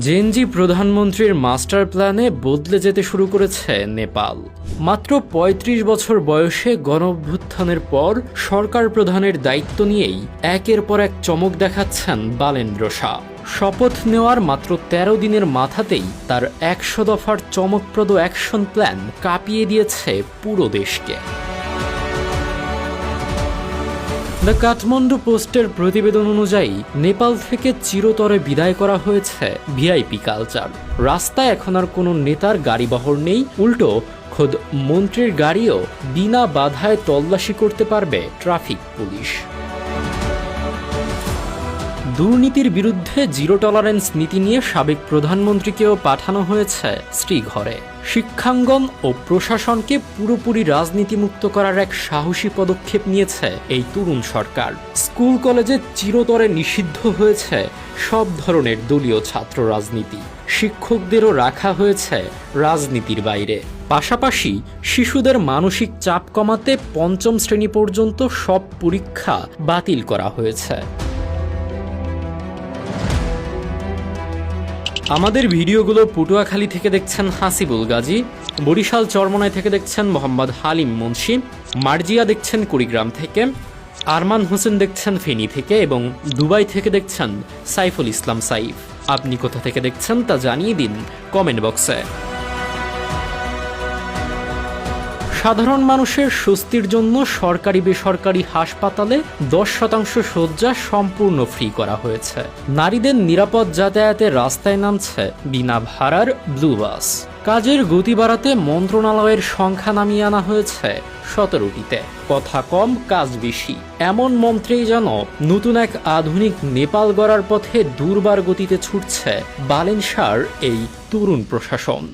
JNG প্রধানমন্ত্রীর master প্ল্যানে বদলে যেতে শুরু করেছে নেপাল। মাত্র ৩৫ বছর বয়সে গণঅভ্যুত্থানের পর সরকার প্রধানের দায়িত্ব নিয়েই একের পর এক চমক দেখাচ্ছেন বালেন্দ্র শাহ। শপথ নেওয়ার মাত্র ১৩ দিনের মাথাতেই তার ১০০ দফার চমকপ্রদ অ্যাকশন প্ল্যান কাঁপিয়ে দিয়েছে পুরো দেশকে। দ্য কাঠমান্ডু পোস্টের প্রতিবেদন অনুযায়ী নেপাল থেকে চিরতরে বিদায় করা হয়েছে ভিআইপি কালচার। রাস্তায় এখন আর কোনো নেতার গাড়িবহর নেই, উল্টো খোদ মন্ত্রীর গাড়িও বিনা বাধায় তল্লাশি করতে পারবে ট্রাফিক পুলিশ। দুর্নীতির বিরুদ্ধে জিরো টলারেন্স নীতি নিয়ে সাবেক প্রধানমন্ত্রীকেও পাঠানো হয়েছে শ্রীঘরে। শিক্ষাঙ্গন ও প্রশাসনকে পুরোপুরি রাজনীতিমুক্ত করার এক সাহসী পদক্ষেপ নিয়েছে এই তরুণ সরকার। স্কুল কলেজে চিরতরে নিষিদ্ধ হয়েছে সব ধরনের দলীয় ছাত্র রাজনীতি। শিক্ষকদেরও রাখা হয়েছে রাজনীতির বাইরে। পাশাপাশি শিশুদের মানসিক চাপ কমাতে পঞ্চম শ্রেণী পর্যন্ত সব পরীক্ষা বাতিল করা হয়েছে। আমাদের ভিডিওগুলো পটুয়াখালী থেকে দেখছেন হাসিবুল গাজী, বরিশাল চরমনাই থেকে দেখছেন মোহাম্মদ হালিম মুন্সি, মার্জিয়া দেখছেন কুড়িগ্রাম থেকে, আরমান হোসেন দেখছেন ফেনী থেকে এবং দুবাই থেকে দেখছেন সাইফুল ইসলাম সাইফ। আপনি কোথা থেকে দেখছেন তা জানিয়ে দিন কমেন্ট বক্সে। সাধারণ মানুষের স্বস্তির জন্য সরকারি বেসরকারি হাসপাতালে ১০% শয্যা সম্পূর্ণ ফ্রি করা হয়েছে। নারীদের নিরাপদ যাতায়াতে রাস্তায় নামছে বিনা ভাড়ার ব্লু বাস। কাজের গতি বাড়াতে মন্ত্রণালয়ের সংখ্যা নামিয়ে আনা হয়েছে ১৭টিতে। কথা কম কাজ বেশি, এমন মন্ত্রেই যেন নতুন এক আধুনিক নেপাল গড়ার পথে দুর্বার গতিতে ছুটছে বালেন শাহর এই তরুণ প্রশাসন।